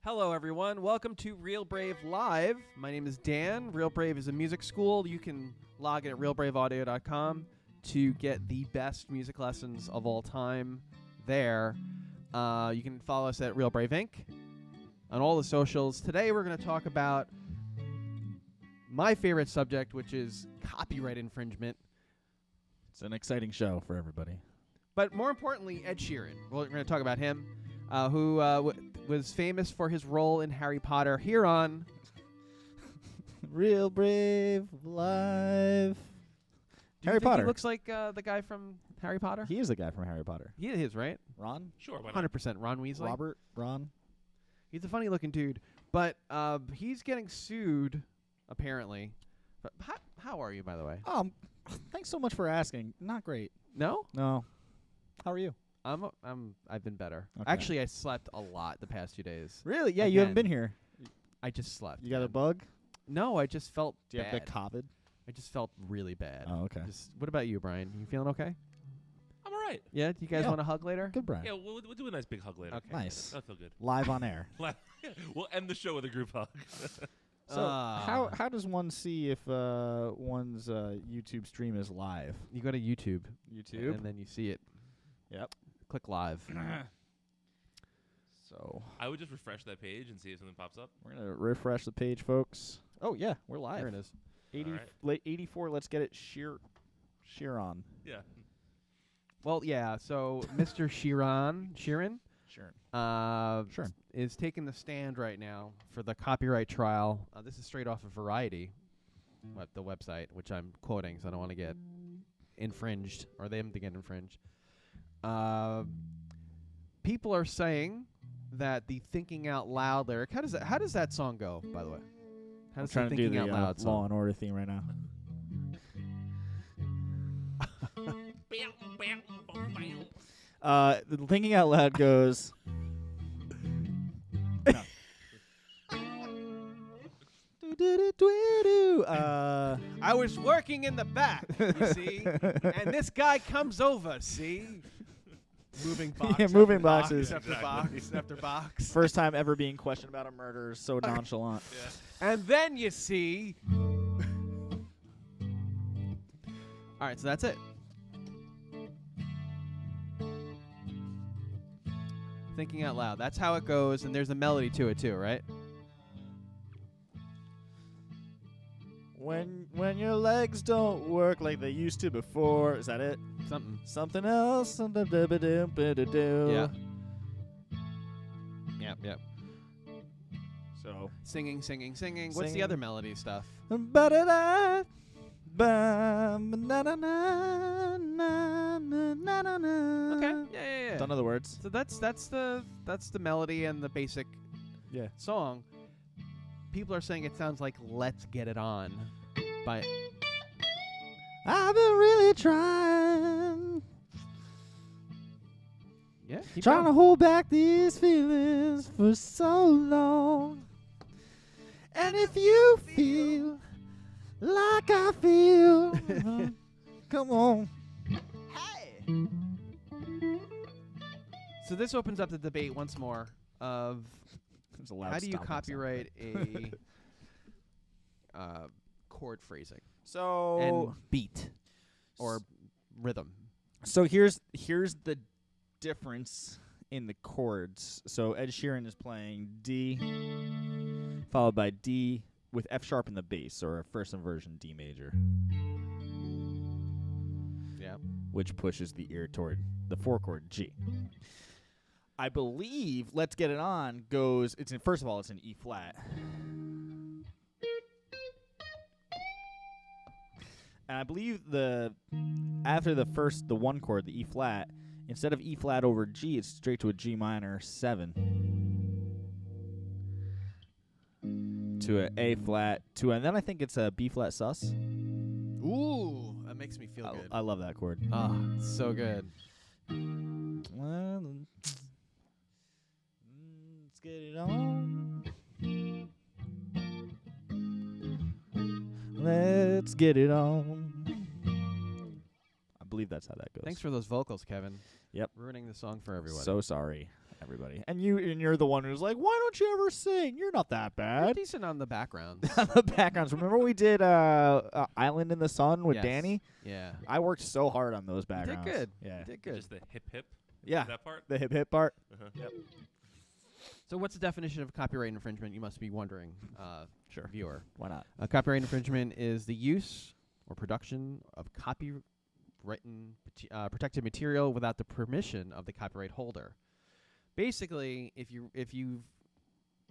Hello, everyone. Welcome to Real Brave Live. My name is Dan. Real Brave is a music school. You can log in at realbraveaudio.com to get the best music lessons of all time there. You can follow us at Real Brave Inc. on all the socials. Today, we're going to talk about my favorite subject, which is copyright infringement. It's an exciting show for everybody. But more importantly, Ed Sheeran. We're going to talk about him, who was famous for his role in Harry Potter here on Real Brave Live. Do Harry you think Potter. He looks like the guy from Harry Potter. He is the guy from Harry Potter. He is, right? Ron? Sure, why not? 100% Ron Weasley. Robert? Ron? He's a funny-looking dude, but he's getting sued, apparently. But how are you, by the way? Thanks so much for asking. Not great. No, No. How are you? I've been better. Okay. Actually, I slept a lot the past 2 days. Really? Yeah, you haven't Again. been here. I just slept. You got a man. bug? No, I just felt Do you bad. have the COVID? I just felt really bad. Oh, okay. What about you, Brian? You feeling okay? I'm all right. Yeah. Do you guys Yeah. want a hug later? Good, Brian. Yeah, we'll do a nice big hug later. Okay. Nice. That'll feel good. Live on air. We'll end the show with a group hug. So how does one see if one's YouTube stream is live? You go to YouTube, YouTube? and then you see it. Yep. Click live. So I would just refresh that page and see if something pops up. we're going to refresh the page, folks. Oh, yeah, we're live. There it is. 84, let's get it sheer on. Yeah. Well, yeah. So Mr. Sheeran Sure. Sure. is taking the stand right now for the copyright trial. This is straight off of Variety, the website, which I'm quoting, so I don't want to get infringed or them to get infringed. People are saying that the "Thinking Out Loud" lyric. How does that song go? By the way, how I'm does the trying to do "Thinking the Out Loud" Law song? and Order theme right now. The Thinking Out Loud goes. I was working in the back, you see, and this guy comes over, see? Moving box. Yeah, after moving box boxes. after box after box. First time ever being questioned about a murder is so nonchalant. And then you see. All right, so that's it. Thinking Out Loud. That's how it goes, and there's a melody to it too, right? When your legs don't work like they used to before, is that it? Something. Something else. Yeah. Yep. So. Singing. What's the Singing. other melody stuff? Ba-da-da, Okay. Yeah. Don't know the words. So that's the melody and the basic Yeah. song. People are saying it sounds like "Let's Get It On" by. I've been really trying Yeah. keep to going. hold back these feelings for so long. And if you feel like I feel, come on. So this opens up the debate once more of how do you copyright a chord phrasing So and beat or rhythm? So here's the difference in the chords. So Ed Sheeran is playing D, followed by D with F sharp in the bass, or a first inversion D major, Yeah. which pushes the ear toward the 4-chord G. I believe "Let's Get It On" goes. First of all, it's in E flat. And I believe after the 1 chord, the E flat, instead of E flat over G, it's straight to a G minor 7. To a A flat, and then I think it's a B flat sus. Ooh, that makes me feel good. I love that chord. Ah, it's so good. Well, let's get it on. Let's get it on. I believe that's how that goes. Thanks for those vocals, Kevin. Yep. Ruining the song for everyone. So sorry, everybody. And you're the one who's like, why don't you ever sing? You're not that You're bad. decent on the backgrounds. On the backgrounds. Remember we did Island in the Sun with Yes. Danny? Yeah. I worked so hard on those You did backgrounds. good. Yeah. You did good. Just the hip hip. Yeah. That part. The hip part. Uh-huh. So what's the definition of copyright infringement? You must be wondering, Sure. viewer. Why not? Copyright infringement is the use or production of copywritten protected material without the permission of the copyright holder. Basically, if you've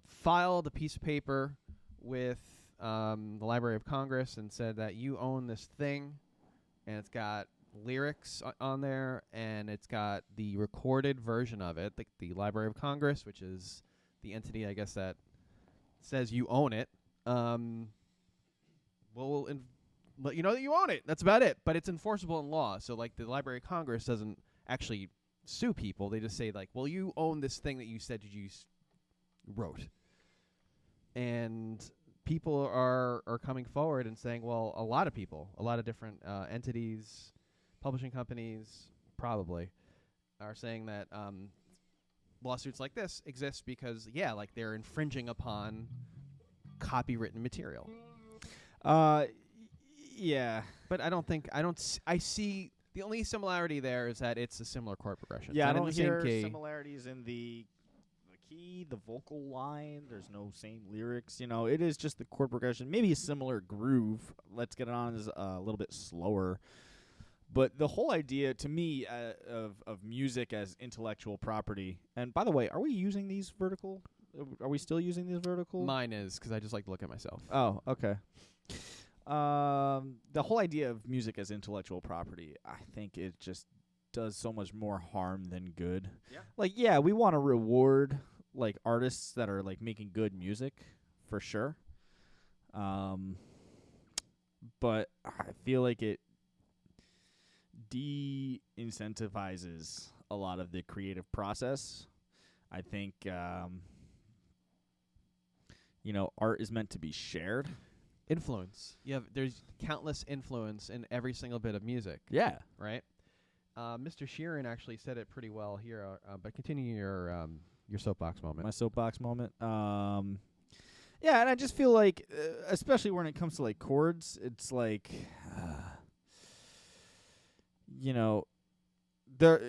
filed a piece of paper with the Library of Congress and said that you own this thing, and it's got lyrics on there, and it's got the recorded version of it, the Library of Congress, which is the entity, I guess, that says you own it, we'll let you know that you own it. That's about it. But it's enforceable in law. So, like, the Library of Congress doesn't actually sue people. They just say, like, well, you own this thing that you said you wrote. And people are coming forward and saying, well, a lot of people, a lot of different entities, publishing companies, probably, are saying that lawsuits like this exist because, yeah, like, they're infringing upon copywritten material. Yeah. But I see the only similarity there is that it's a similar chord progression. Yeah, I It's not in don't the same hear key. similarities in the key, the vocal line. There's no same lyrics. You know, it is just the chord progression. Maybe a similar groove. Let's Get It On is a little bit slower. But the whole idea, to me, of music as intellectual property. And by the way, are we using these vertical? Are we still using these vertical? Mine is because I just like to look at myself. Oh, okay. The whole idea of music as intellectual property, I think it just does so much more harm than good. Yeah. Like, yeah, we want to reward like artists that are like making good music, for sure. But I feel like it de-incentivizes a lot of the creative process. I think art is meant to be shared. Influence. There's countless influence in every single bit of music, Yeah. right? Mr. Sheeran actually said it pretty well here. But continue your soapbox moment. My soapbox moment. Yeah, and I just feel like, especially when it comes to like chords, it's like, there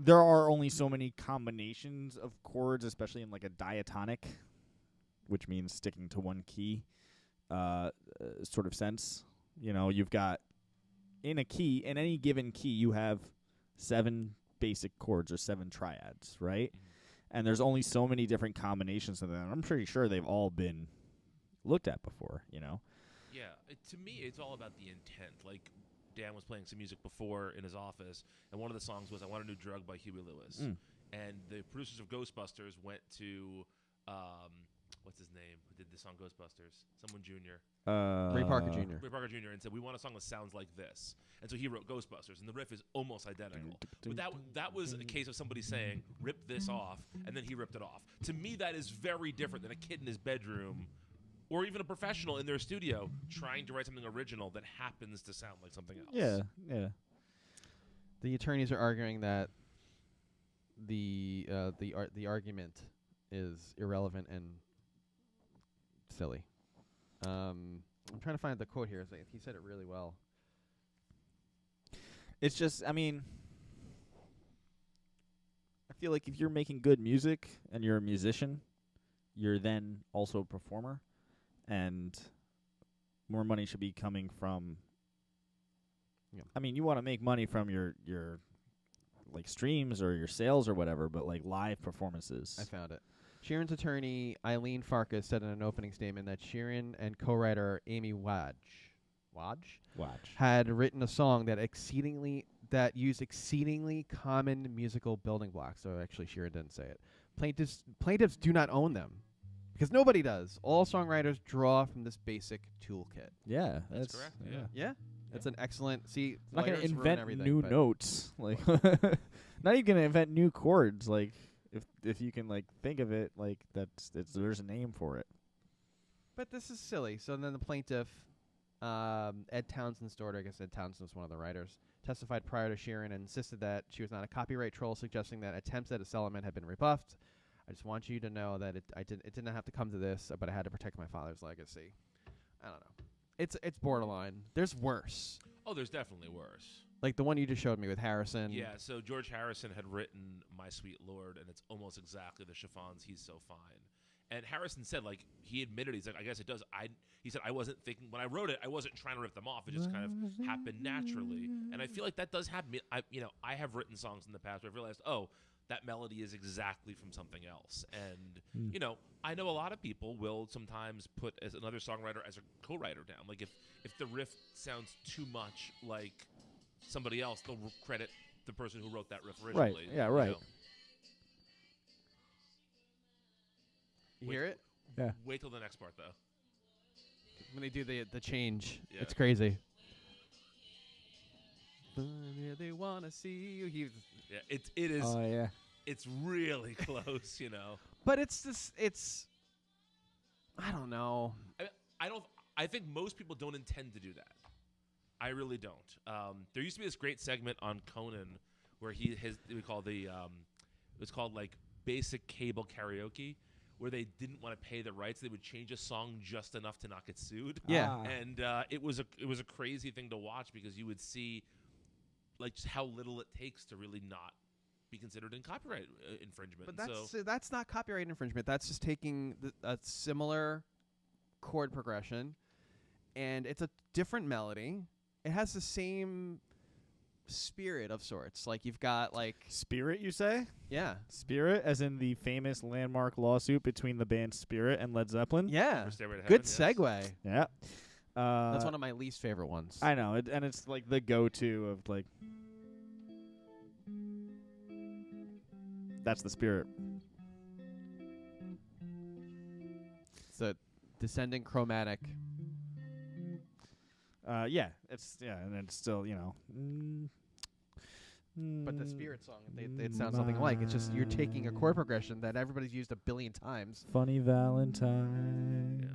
are only so many combinations of chords, especially in like a diatonic, which means sticking to one key, sort of sense. You've got in any given key, you have 7 basic chords or 7 triads, right? And there's only so many different combinations of them. I'm pretty sure they've all been looked at before, Yeah, to me, it's all about the intent. Like, Dan was playing some music before in his office, and one of the songs was "I Want a New Drug" by Huey Lewis. And the producers of Ghostbusters went to, what's his name, who did the song Ghostbusters? Someone Jr. Ray Parker Jr. Ray Parker Jr. and said, we want a song that sounds like this. And so he wrote Ghostbusters, and the riff is almost identical. But that was a case of somebody saying, rip this off, and then he ripped it off. To me, that is very different than a kid in his bedroom or even a professional in their studio trying to write something original that happens to sound like something else. Yeah. The attorneys are arguing that the argument is irrelevant and silly. I'm trying to find the quote here. He said it really well. It's just, I mean, I feel like if you're making good music and you're a musician, you're then also a performer, and more money should be coming from. Yeah. I mean, you want to make money from your like streams or your sales or whatever, but like live performances. I found it. Sheeran's attorney, Eileen Farkas, said in an opening statement that Sheeran and co-writer Amy Wadge had written a song that used exceedingly common musical building blocks. So actually, Sheeran didn't say it. Plaintiffs do not own them because nobody does. All songwriters draw from this basic toolkit. Yeah, That's correct, yeah. Yeah, that's an excellent. See, I'm not gonna lawyers ruin invent everything, new but notes. Like, not even gonna invent new chords. Like, if you can like think of it, like there's a name for it. But this is silly. So then the plaintiff, Ed Townsend's daughter, I guess Ed Townsend was one of the writers, testified prior to Sheeran and insisted that she was not a copyright troll, suggesting that attempts at a settlement had been rebuffed. I just want you to know that it didn't have to come to this, but I had to protect my father's legacy. I don't know. It's borderline. There's worse. Oh, there's definitely worse. Like the one you just showed me with Harrison. Yeah, so George Harrison had written My Sweet Lord, and it's almost exactly the chiffons He's So Fine. And Harrison said, like, he admitted, he's like, I guess it does. He said, I wasn't thinking, when I wrote it, I wasn't trying to rip them off. It just kind of happened naturally. And I feel like that does happen. I have written songs in the past where I've realized, oh, that melody is exactly from something else. And, I know a lot of people will sometimes put as another songwriter as a co-writer down. Like, if the riff sounds too much like somebody else, they'll credit the person who wrote that riff originally. Right, yeah, right. You hear it? Yeah. Wait till the next part, though. When they do the change. Yeah. It's crazy. They want to see you. Yeah, it is. Oh yeah. It's really close, But it's I don't know. I think most people don't intend to do that. I really don't. There used to be this great segment on Conan where it was called like basic cable karaoke, where they didn't want to pay the rights. They would change a song just enough to not get sued. Yeah. And it was a crazy thing to watch because you would see like just how little it takes to really not be considered in copyright infringement. But that's not copyright infringement. That's just taking a similar chord progression, and it's a different melody. It has the same spirit of sorts. Like you've got like Spirit, you say? yeah, Spirit, as in the famous landmark lawsuit between the band Spirit and Led Zeppelin? yeah. For Stairway to Good Heaven, yes. segue. Yeah. That's one of my least favorite ones. I know, and it's like the go-to of like. That's the Spirit. It's a descending chromatic. Yeah, and it's still But the Spirit song, it sounds something like. It's just you're taking a chord progression that everybody's used a billion times. Funny Valentine,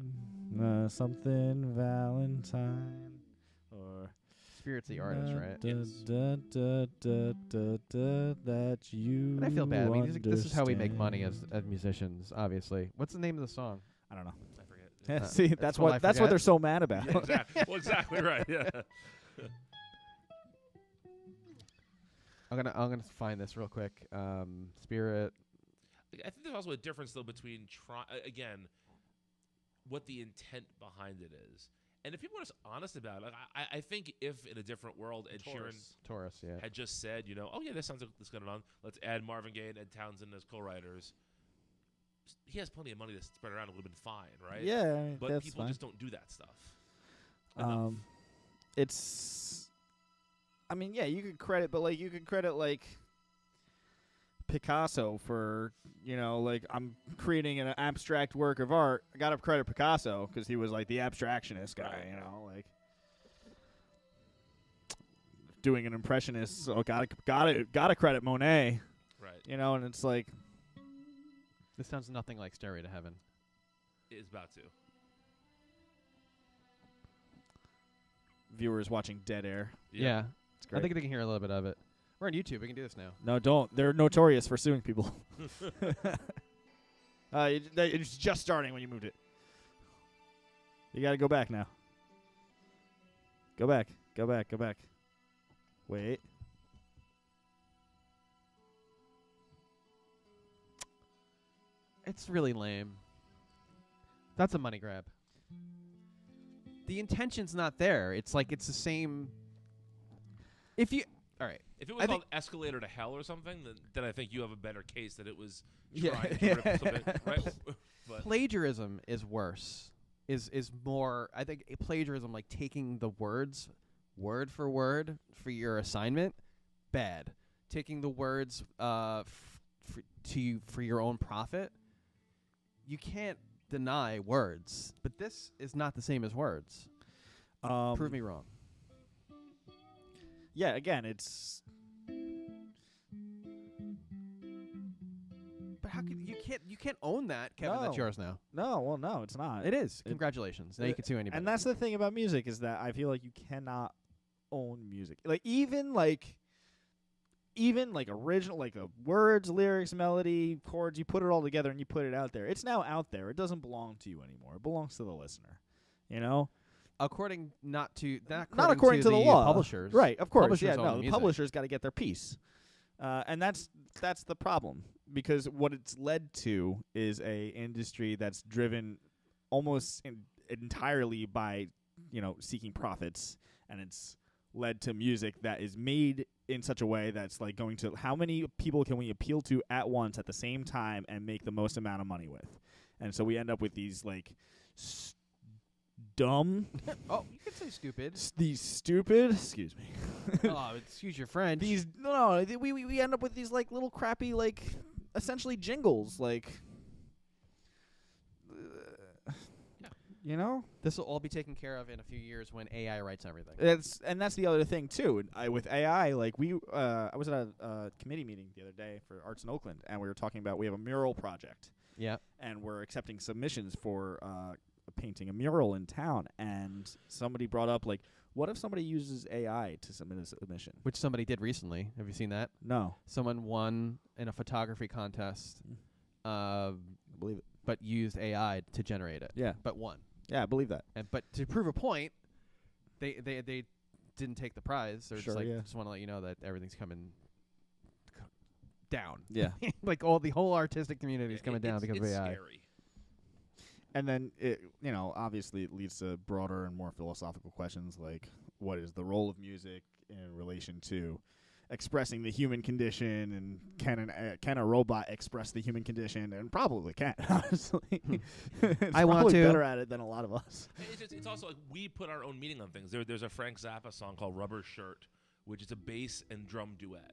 something Valentine, or Spirit's the artist, right? Yes. That you. But I feel bad. I mean, this is how we make money understand. as musicians, obviously. What's the name of the song? I don't know. I forget. See, It's that's Will I what Forget? they're so mad about. Yeah, exactly. Well, exactly right. Yeah. I'm gonna find this real quick. Spirit. I think there's also a difference though between again, what the intent behind it is, and if people are just honest about it. I think if in a different world Ed Sheeran Taurus, yeah. had just said, oh yeah, this sounds like this going on. Let's add Marvin Gaye and Ed Townsend as co-writers. He has plenty of money to spread around. It would have been fine, right? Yeah, But that's people fine. just don't do that stuff. enough. It's. I mean, yeah, you could credit, but like you could credit like Picasso for like I'm creating an abstract work of art. I got to credit Picasso because he was like the abstractionist guy, Right. like doing an impressionist. So gotta credit Monet, Right. and it's like This sounds nothing like Stairway to Heaven. It's about to. viewers watching Dead Air. Yeah. It's great. I think they can hear a little bit of it. We're on YouTube. We can do this now. No, don't. They're notorious for suing people. It's just starting when you moved it. You got to go back now. Go back. Go back. Go back. Wait. It's really lame. That's a money grab. The intention's not there. It's like it's the same. If you all right, If it was I called think- Escalator to Hell or something, then I think you have a better case that it was Yeah. trying to rip something, right? But plagiarism is worse. Is more. I think plagiarism, like taking the words word for word for your assignment, bad. Taking the words for your own profit, you can't deny words. But this is not the same as words. Prove me wrong. Yeah, again, it's But how can you can't own that, Kevin? That's No. yours now. no, it's not. It is. It- Congratulations. Now you can sue anybody. And that's the thing about music is that I feel like you cannot own music. Like even original, like words, lyrics, melody, chords, you put it all together and you put it out there. It's now out there. It doesn't belong to you anymore. It belongs to the listener. You know? According not according to the law. publishers. Right, of course. Publishers Yeah, own no, the the music. publishers got to get their piece. And that's the problem, because what it's led to is a industry that's driven almost entirely by, seeking profits, and it's led to music that is made in such a way that's like going to, how many people can we appeal to at once at the same time and make the most amount of money with? And so we end up with these like dumb Oh, you could say stupid. these stupid, excuse me. Oh, excuse your French. We end up with these like little crappy, like essentially jingles, like This will all be taken care of in a few years when AI writes everything. that's the other thing too. With AI, like I was at a committee meeting the other day for Arts in Oakland, and we were talking about, we have a mural project, Yeah. and we're accepting submissions for painting a mural in town, and somebody brought up, like, what if somebody uses AI to submit a submission? Which somebody did recently. Have you seen that? No. Someone won in a photography contest, I believe it. but used AI to generate it. Yeah. But won. Yeah, I believe that. But to prove a point, they didn't take the prize. They're Sure, just like, yeah. just want to let you know that everything's coming down. Yeah. Like the whole artistic community is coming down because of it's AI. Scary. And then it, obviously it leads to broader and more philosophical questions, like what is the role of music in relation to expressing the human condition, and can a robot express the human condition? And probably can, honestly. It's I want probably to. better at it than a lot of us. It's also like we put our own meaning on things. There's a Frank Zappa song called Rubber Shirt, which is a bass and drum duet.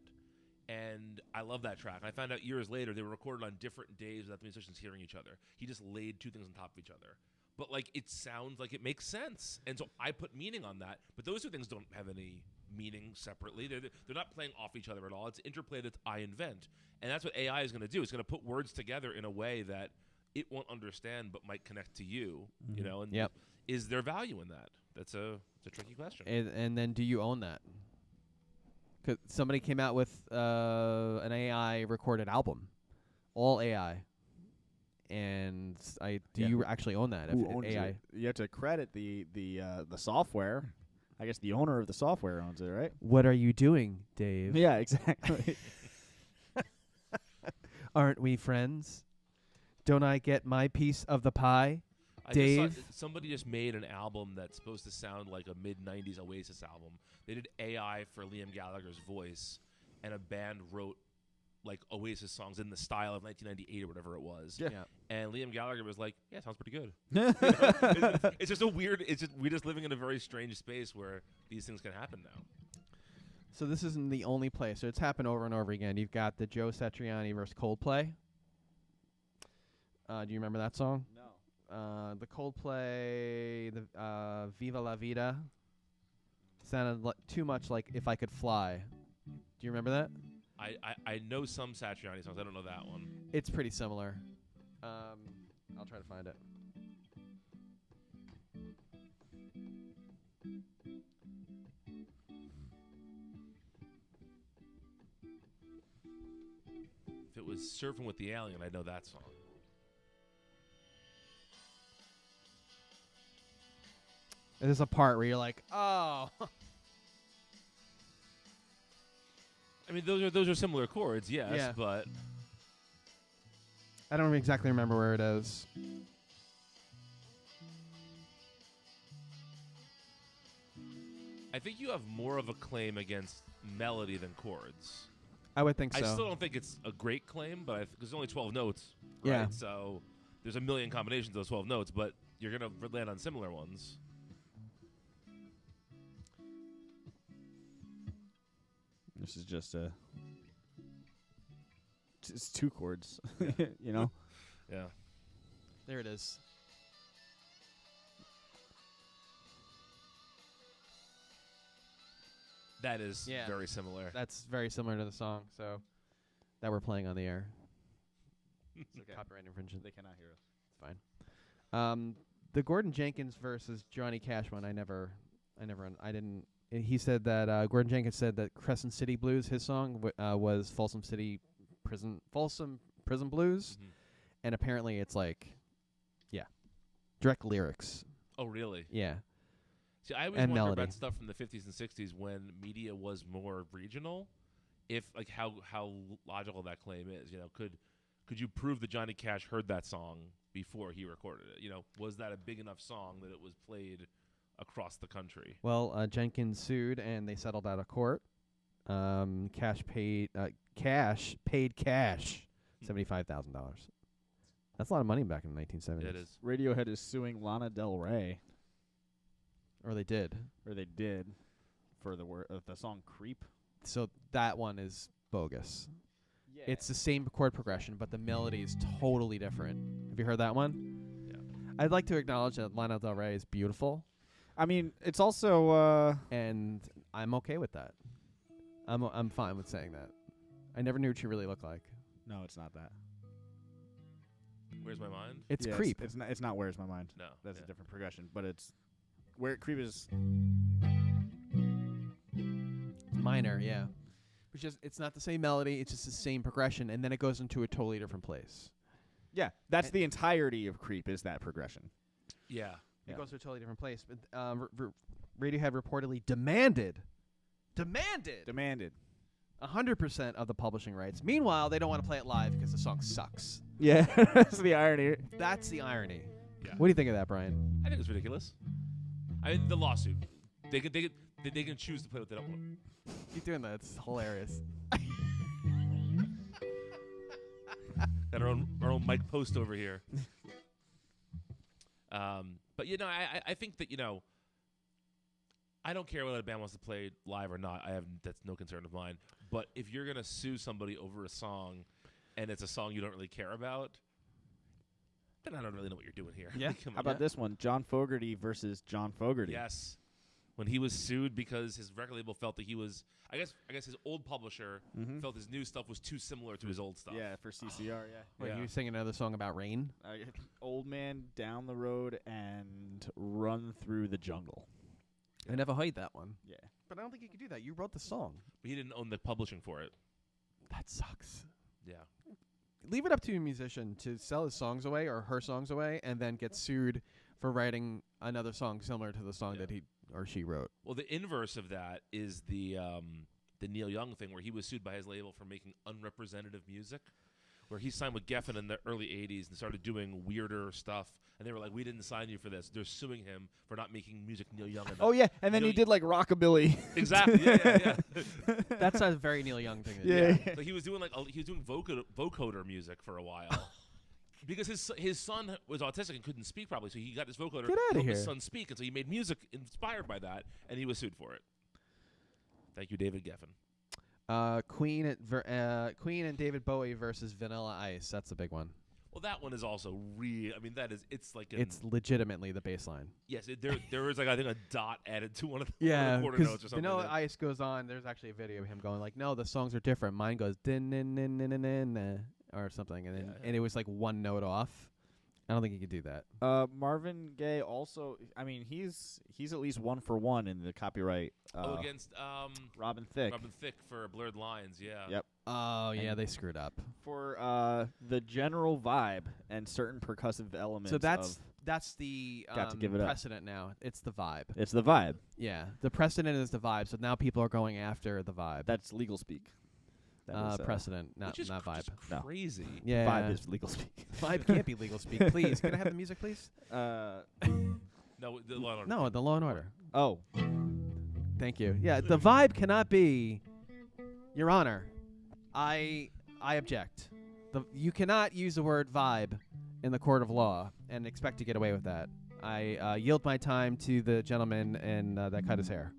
And I love that track. And I found out years later they were recorded on different days without the musicians hearing each other. He just laid two things on top of each other. But like it sounds like it makes sense. And so I put meaning on that. But those two things don't have any meaning separately. They're not playing off each other at all. It's interplay that I invent. And that's what AI is going to do. It's going to put words together in a way that it won't understand but might connect to you, And Yep. is there value in that? It's a tricky question. And then do you own that? 'Cause somebody came out with an AI recorded album, all AI, and do you actually own that? Who If owns AI, it? You have to credit the software. I guess the owner of the software owns it, right? what are you doing, Dave? Yeah, exactly. Aren't we friends? Don't I get my piece of the pie? I Dave? just saw somebody just made an album that's supposed to sound like a mid-'90s Oasis album. They did AI for Liam Gallagher's voice, and a band wrote like Oasis songs in the style of 1998 or whatever it was. Yeah. And Liam Gallagher was like, "Yeah, it sounds pretty good." It's just a weird. We're just living in a very strange space where these things can happen now. So this isn't the only place. So it's happened over and over again. You've got the Joe Satriani versus Coldplay. Do you remember that song? No. The Coldplay, the Viva La Vida, sounded too much like If I Could Fly. Do you remember that? I know some Satriani songs. I don't know that one. It's pretty similar. I'll try to find it. If it was Surfing with the Alien, I know that song. There's a part where you're like, oh. I mean, those are similar chords, yes, Yeah. but I don't exactly remember where it is. I think you have more of a claim against melody than chords. I would think so. I still don't think it's a great claim, but because there's only 12 notes, right? Yeah. So there's a million combinations of those 12 notes, but you're going to land on similar ones. This is just it's two chords, Yeah. There it is. That is Yeah. very similar. That's very similar to the song, so that we're playing on the air. It's okay. a copyright infringement. They cannot hear us. It's fine. The Gordon Jenkins versus Johnny Cash one, I didn't he said that Gordon Jenkins said that Crescent City Blues, his song, was Folsom Prison Blues, Mhm. and apparently it's like, direct lyrics. Oh, really? Yeah. See, I always And wonder melody. about stuff from the 50s and 60s when media was more regional. If like how logical that claim is, could you prove that Johnny Cash heard that song before he recorded it? Was that a big enough song that it was played across the country? Well, Jenkins sued and they settled out of court. Cash paid $75,000. That's a lot of money back in the 1970s. It is. Radiohead is suing Lana Del Rey, Or they did. or they did, for the song "Creep." So that one is bogus. Yeah. It's the same chord progression, but the melody is totally different. Have you heard that one? Yeah. I'd like to acknowledge that Lana Del Rey is beautiful, I mean, it's also and I'm okay with that. I'm fine with saying that. I never knew what she really looked like. no, it's not that. Where's my mind? It's Yeah, Creep. It's not. It's not. Where's my mind? No. That's yeah. a different progression, but it's where Creep is. Minor, yeah. It's not the same melody. It's just the same progression, and then it goes into a totally different place. Yeah, that's the entirety of Creep is that progression. Yeah. It Yeah. goes to a totally different place. But Radiohead reportedly demanded 100% of the publishing rights. Meanwhile, they don't want to play it live because the song sucks. Yeah, that's the irony. That's the irony. Yeah. What do you think of that, Brian? I think it's ridiculous. I mean, the lawsuit. They can choose to play what they don't want. Keep doing that. It's hilarious. Got our own Mike Post over here. But I think that I don't care whether a band wants to play live or not. That's no concern of mine. But if you're gonna sue somebody over a song, and it's a song you don't really care about, then I don't really know what you're doing here. Yeah. Come How on. about this one? John Fogerty versus John Fogerty. Yes. When he was sued because his record label felt that he was, I guess his old publisher Mhm. felt his new stuff was too similar to his old stuff. Yeah, for CCR. Yeah. Wait, Yeah. you singing another song about rain? Old Man Down the Road and Run Through the Jungle. I never heard that one. Yeah. But I don't think you could do that. You wrote the song. But he didn't own the publishing for it. That sucks. Yeah. Leave it up to a musician to sell his songs away or her songs away and then get sued for writing another song similar to the song Yeah. that he or she wrote. Well, the inverse of that is the Neil Young thing, where he was sued by his label for making unrepresentative music, where he signed with Geffen in the early '80s and started doing weirder stuff, and they were like, "We didn't sign you for this." They're suing him for not making music Neil Young enough. Oh yeah, and then You know, he did like rockabilly. Exactly. Yeah. That's a very Neil Young thing to do. Yeah. So he was doing vocoder music for a while. Because his son was autistic and couldn't speak properly, so he got his vocoder Get to outta help his here. son speak, and so he made music inspired by that, and he was sued for it. Thank you, David Geffen. Queen and David Bowie versus Vanilla Ice. That's a big one. Well, that one is also real. I mean, it's like It's legitimately the bass line. yes, there is like I think a dot added to one of the quarter because notes or something. Vanilla like that. Ice goes on. There's actually a video of him going like, "No, the songs are different. Mine goes din din din din din din," or something, and then Yeah. and it was like one note off. I don't think he could do that. Marvin Gaye also. I mean, he's at least 1 for 1 in the copyright. Against Robin Thicke Robin Thicke for Blurred Lines. Yeah. Yep. Oh yeah, And- they screwed up. for the general vibe and certain percussive elements. So that's of, the Got to give it up. precedent now. It's the vibe. it's the vibe. Yeah, the precedent is the vibe. So now people are going after the vibe. That's legal speak. That is, Precedent, not Which is vibe. just No. crazy. Yeah, Vibe is legal speak. Vibe can't be legal speak. Please, can I have the music, please? No, the Law and Order. No, the Law and Order. Oh, Thank you. Yeah, the vibe cannot be, Your Honor. I object. You cannot use the word vibe in the court of law and expect to get away with that. I yield my time to the gentleman and that cut his hair.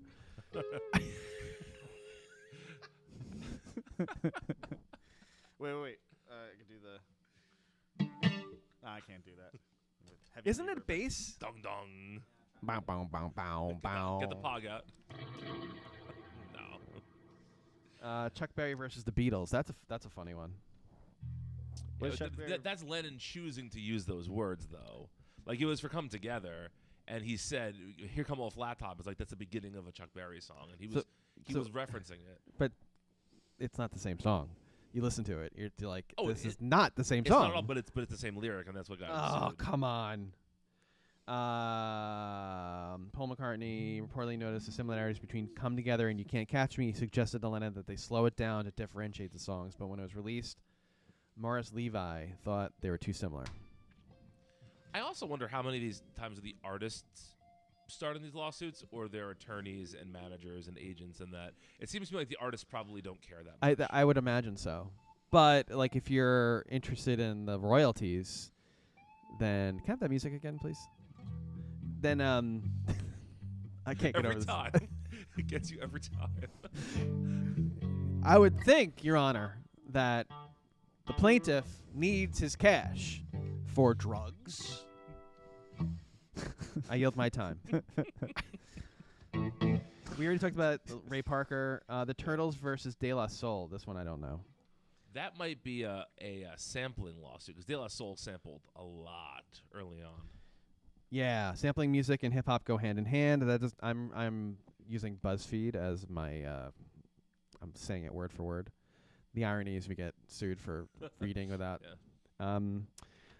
wait. I can do the. I can't do that. Heavy Isn't reverb. it bass? Dong dong. Bow, bow, bow, bow, bow. Get the pog out. No. Chuck Berry versus the Beatles. That's a funny one. What Yeah, is Chuck Berry? that's Lennon choosing to use those words, though. Like, it was for Come Together, and he said, "Here Come All Flat Top." It's like that's the beginning of a Chuck Berry song, and he was referencing it. It's not the same song. You listen to it, you're like, Oh, this is not the same It's song. not at all, but it's the same lyric, and that's what got Oh, sued. come on. Paul McCartney reportedly noticed the similarities between Come Together and You Can't Catch Me. He suggested to Lennon that they slow it down to differentiate the songs, but when it was released, Morris Levi thought they were too similar. I also wonder how many of these times are the artists starting these lawsuits, or their attorneys and managers and agents, and that it seems to me like the artists probably don't care that much. I would imagine so. But, like, if you're interested in the royalties, then... Can I have that music again, please? Then, I can't get over Every this. time. It gets you every time. I would think, Your Honor, that the plaintiff needs his cash for drugs. I yield my time. We already talked about Ray Parker. The Turtles versus De La Soul. This one I don't know. That might be a sampling lawsuit, because De La Soul sampled a lot early on. Yeah, sampling music and hip hop go hand in hand. That just I'm using BuzzFeed as my I'm saying it word for word. The irony is we get sued for reading without. Yeah.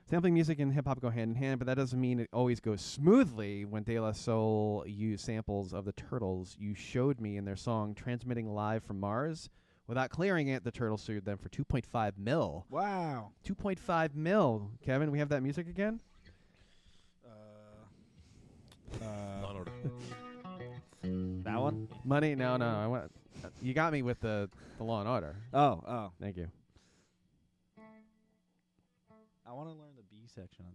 Sampling music and hip hop go hand in hand, but that doesn't mean it always goes smoothly. When De La Soul used samples of the Turtles, You Showed Me in their song "Transmitting Live from Mars," without clearing it, the Turtles sued them for $2.5 million. Wow. $2.5 million. Kevin, we have that music again? Law and Order. That one? Money? No. I want. You got me with the Law and Order. Oh. Thank you. I want to learn the B section.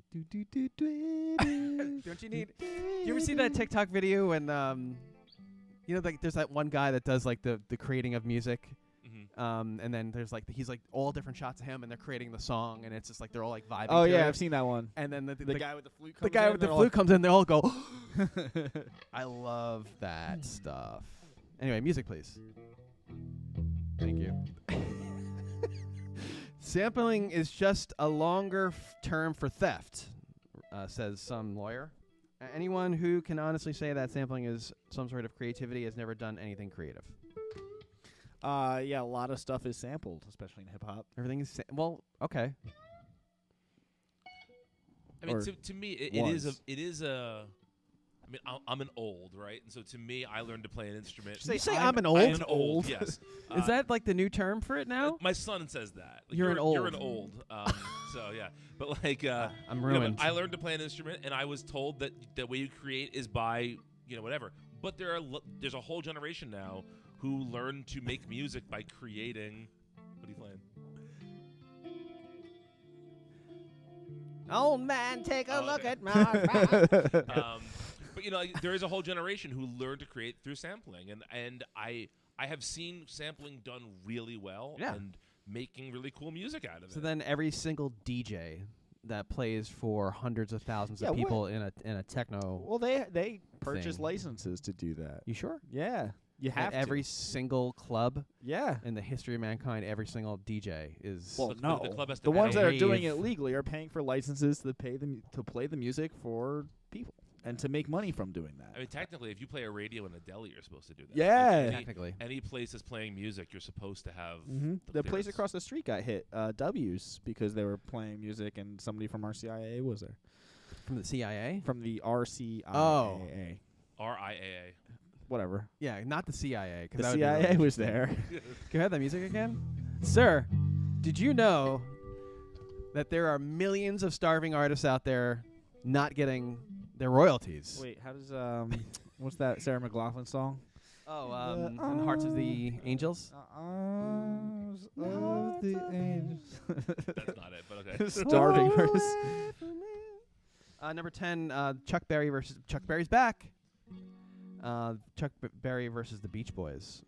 Don't you need? You ever see that TikTok video when you know, like there's that one guy that does like the creating of music, and then there's like he's like all different shots of him, and they're creating the song, and it's just like they're all like vibing. Oh to yeah, it. I've seen that one. And then the guy with the flute. the guy with the flute comes in, they all go. I love that stuff. Anyway, music, please. Thank you. Sampling is just a longer term for theft, says some lawyer. Anyone who can honestly say that sampling is some sort of creativity has never done anything creative. Yeah, a lot of stuff is sampled, especially in hip hop. Everything is well, okay. I mean, Or to me, it is a. I mean, I'm an old, right? And so to me, I learned to play an instrument. You say I'm an I'm old? an old, yes. Is that like the new term for it now? My son says that. Like, You're an old. You're an old. So yeah, but like I'm you know, ruined. but I learned to play an instrument, and I was told that the way you create is by whatever. But there's a whole generation now who learn to make music by creating. What are you playing? Old man, take a Oh, look okay. at my. But like, there is a whole generation who learned to create through sampling, and I have seen sampling done really well, Yeah. and making really cool music out of So it. then every single DJ that plays for hundreds of thousands Yeah, of what- people in a techno. Well, they purchase Thing. licenses to do that. You sure? Yeah, you At have every single club Yeah. in the history of mankind, every single DJ is. Well, the no. club has to The ones that are pay. doing it legally are paying for licenses to pay them to play the music for people and to make money from doing that. I mean, technically, if you play a radio in a deli, you're supposed to do that. Yeah. Like, technically. any place that's playing music, you're supposed to have. The place clearance. across the street got hit, W's, because they were playing music and somebody from RCIA was there. From the CIA? From the RCIA. Oh. RIAA. Whatever. Yeah, not the CIA. 'cause The that would be CIA really was interesting. there. Can I have that music again? Sir, did you know that there are millions of starving artists out there not getting their royalties? Wait, how does what's that Sarah McLachlan song? Oh, in the Hearts of the Angels? Arms of the angels. That's not it, but okay. Starving artists. Number 10, Chuck Berry versus Chuck Berry's back. Chuck Berry versus the Beach Boys.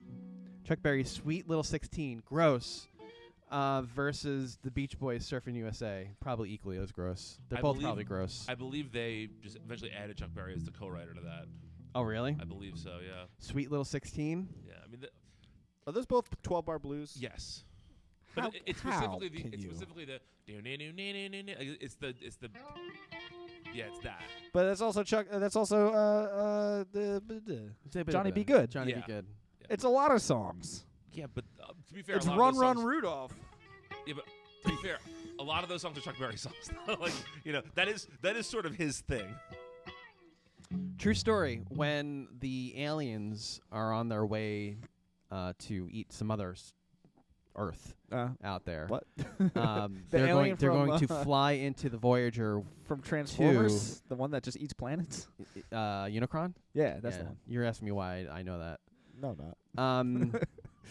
Chuck Berry's Sweet Little 16, gross, versus the Beach Boys Surfing USA, probably equally as gross. They're I both believe- probably gross. I believe they just eventually added Chuck Berry as the co-writer to that. Oh, really? I believe so. Yeah. Sweet Little 16? Yeah. I mean, Are those both 12-bar blues? yes. How- But it's how specifically the. can It's you? specifically the. It's the. Yeah, it's that. But that's also Chuck. That's also Johnny Be Good. Johnny Yeah. Be Good. It's a lot of songs. Yeah, but to be fair, It's a lot Run of those Run songs, Rudolph. Yeah, but to be fair, a lot of those songs are Chuck Berry songs. Like, that is sort of his thing. True story. When the aliens are on their way to eat some other Earth out there, What? they're alien going from, to fly into the Voyager From Transformers, the one that just eats planets. Unicron. Yeah, that's Yeah. the one. You're asking me why I know that. No, not.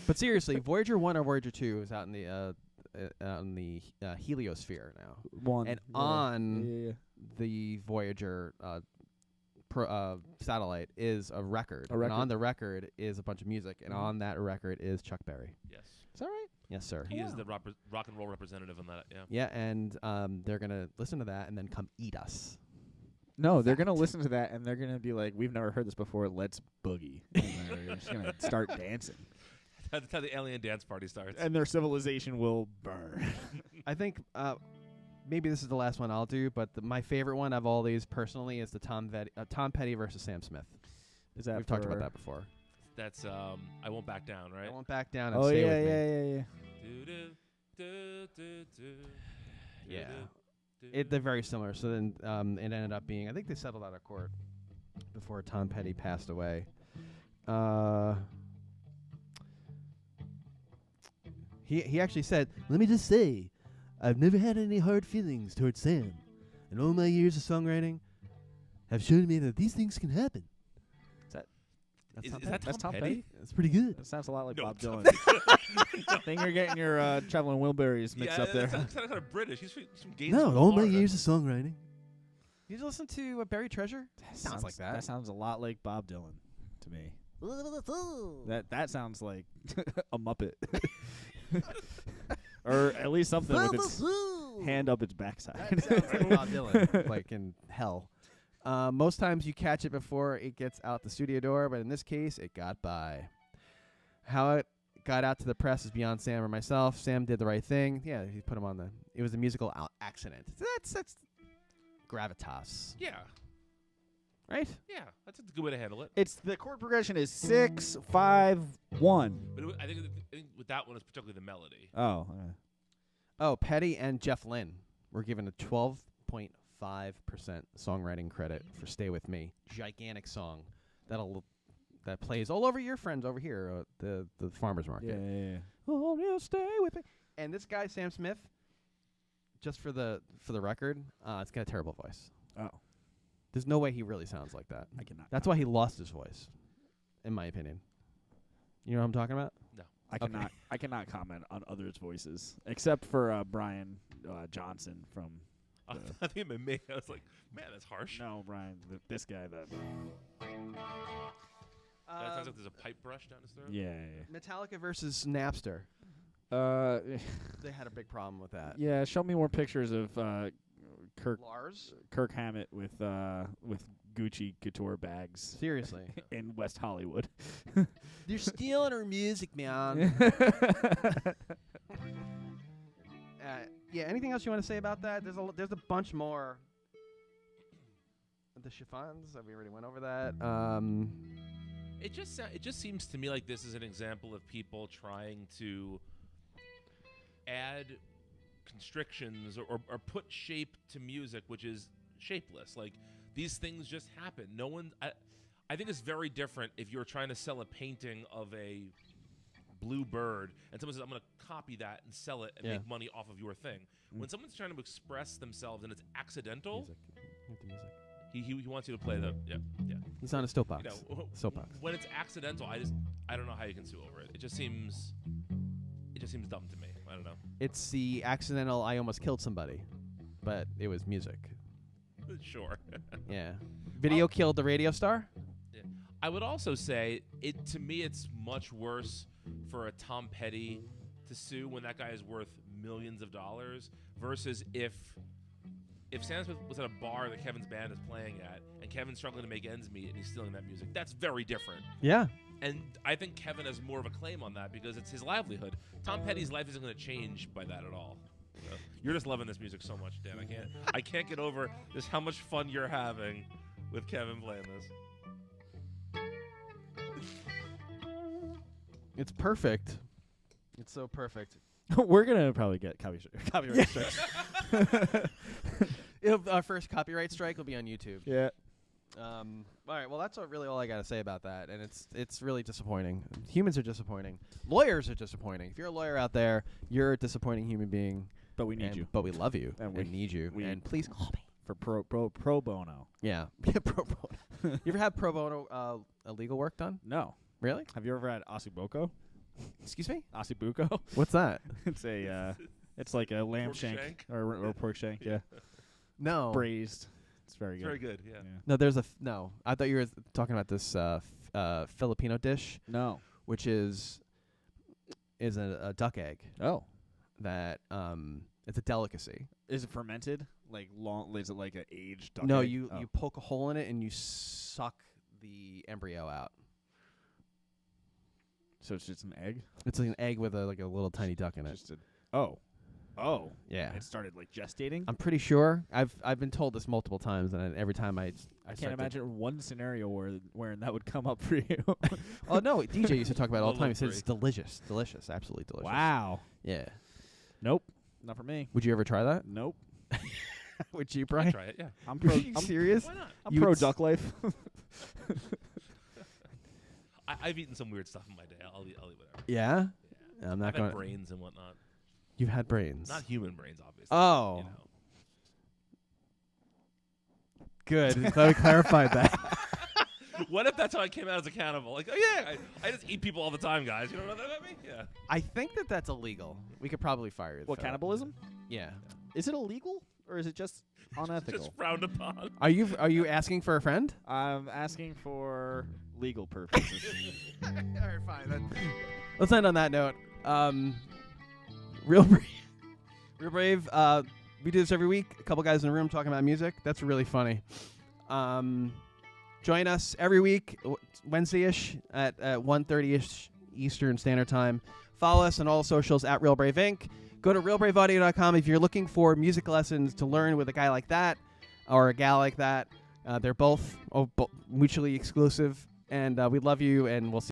But seriously, Voyager 1 or Voyager 2 is out in the heliosphere now. One. And yeah. on Yeah. the Voyager satellite is a record. A record. And on the record is a bunch of music. And on that record is Chuck Berry. Yes, Is that right? Yes, sir. he is the rock and roll representative on that. Yeah. Yeah, and they're going to listen to that and then come eat us. No, they're gonna listen to that and they're gonna be like, "We've never heard this before. Let's boogie." And they're just gonna start dancing, That's how the alien dance party starts. and their civilization will burn. I think maybe this is the last one I'll do, but my favorite one of all these personally is the Tom Petty versus Sam Smith. Is that We've talked about that before. That's I Won't Back Down, right? I won't back down and Oh stay yeah, with me. yeah. Yeah. They're very similar. So then it ended up being, I think they settled out of court before Tom Petty passed away. He actually said, "Let me just say, I've never had any hard feelings towards Sam, and all my years of songwriting have shown me that these things can happen." Is Tom that Petty. That's Tom Petty? Petty? That's pretty good. That sounds a lot like No, Bob Tom Dylan. I think you're getting your traveling Wilburys mixed yeah, up there. That's kind of British. He's from Gainesville, No, all my Florida. years of songwriting. Did you listen to Buried Treasure? Sounds like that. That sounds a lot like Bob Dylan to me. That sounds like a Muppet, or at least something with its hand up its backside. Sounds like Bob Dylan, like in hell. Most times you catch it before it gets out the studio door, but in this case, it got by. How it got out to the press is beyond Sam or myself. Sam did the right thing. Yeah, he put him on the. It was a musical accident. That's gravitas, Yeah, right? yeah, that's a good way to handle it. It's the chord progression is 6 5 1. But I think with that one, it's particularly the melody. Oh, Oh, Petty and Jeff Lynne were given a 12.5% songwriting credit for "Stay With Me." Gigantic song that plays all over your friends over here, the farmers market. yeah. Oh, you stay with me. And this guy, Sam Smith, just for the record, it's got a terrible voice. Oh, There's no way he really sounds like that. I cannot. That's why he lost his voice, in my opinion. You know what I'm talking about? I cannot. I cannot comment on others' voices except for Brian Johnson from. I think it made me. I was like, man, that's harsh. No, Brian. This guy. That That sounds like there's a pipe brush down his throat. yeah. Metallica versus Napster. Yeah. They had a big problem with that. Yeah. Show me more pictures of Lars? Kirk Hammett with Gucci couture bags Seriously. in West Hollywood. They're stealing our music, man. Yeah, anything else you want to say about that? There's a bunch more. The chiffons, we already went over that. It just seems to me like this is an example of people trying to add constrictions or put shape to music, which is shapeless. Like, these things just happen. No one. I think it's very different if you're trying to sell a painting of a blue bird and someone says, "I'm going to copy that and sell it and Yeah. make money off of your thing." When someone's trying to express themselves and it's accidental, Music. he wants you to play the yeah. He's on a soapbox. You know, Soapbox. when it's accidental, I don't know how you can sue over it. It just seems dumb to me. I don't know. It's the accidental "I almost killed somebody," but it was music. Sure. Yeah. Video killed the radio star? Yeah. I would also say to me it's much worse for a Tom Petty to sue when that guy is worth millions of dollars versus if Sam Smith was at a bar that Kevin's band is playing at and Kevin's struggling to make ends meet and he's stealing that music. That's very different. Yeah. And I think Kevin has more of a claim on that because it's his livelihood. Tom Petty's life isn't going to change by that at all. You're just loving this music so much, Dan. I can't get over just how much fun you're having with Kevin playing this. It's perfect. It's so perfect. We're gonna probably get copyright strikes. Our first copyright strike will be on YouTube. Yeah. All right. Well, that's really all I got to say about that, and it's really disappointing. Humans are disappointing. Lawyers are disappointing. If you're a lawyer out there, you're a disappointing human being. But we need you. But we love you And and we- need you. we- And please call me. For pro bono. Yeah. Pro bono. You ever had pro bono legal work done? No. Really? Have you ever had osiboko? Excuse me? Osiboko? What's that? It's a it's like a lamb Pork shank, shank? or pork shank. Yeah. No. Braised. It's very It's good. very good, yeah. No, there's no. I thought you were talking about this Filipino dish, No. which is a duck egg Oh. that it's a delicacy. Is it fermented? Like long? Is it like an aged duck? No, egg? you Oh. you poke a hole in it and you suck the embryo out. So it's just an egg. It's like an egg with a little tiny duck in it. Just a. Oh. Yeah. It started like gestating. I'm pretty sure. I've been told this multiple times, and every time I I start can't to- imagine one scenario where that would come up for you. Oh no, DJ used to talk about it all the time. He said Little it's delicious, absolutely delicious. Wow. Yeah. Nope. Not for me. Would you ever try that? Nope. Would you, I'd Brian? try it, yeah. I'm Are pro. you serious? Why not? I'm You pro would duck life. I've eaten some weird stuff in my day. I'll eat whatever. Yeah. Yeah. I'm not I've going. had brains and whatnot. You've had brains. Not human brains, obviously. Oh. You know. Good. Glad we clarified that. What if that's how I came out as a cannibal? Like, oh yeah, I just eat people all the time, guys. You don't know that about me? Yeah. I think that's illegal. We could probably fire you. What, cannibalism? Yeah. Is it illegal or is it just unethical? Just frowned upon. Are you asking for a friend? I'm asking for legal purposes. All right, fine. Let's end on that note. Real brave. Real brave. We do this every week. A couple guys in a room talking about music. That's really funny. Join us every week, Wednesday-ish at 1:30ish Eastern Standard Time. Follow us on all socials at Real Brave Inc. Go to realbraveaudio.com if you're looking for music lessons to learn with a guy like that or a gal like that. They're both mutually exclusive, and we love you, and we'll see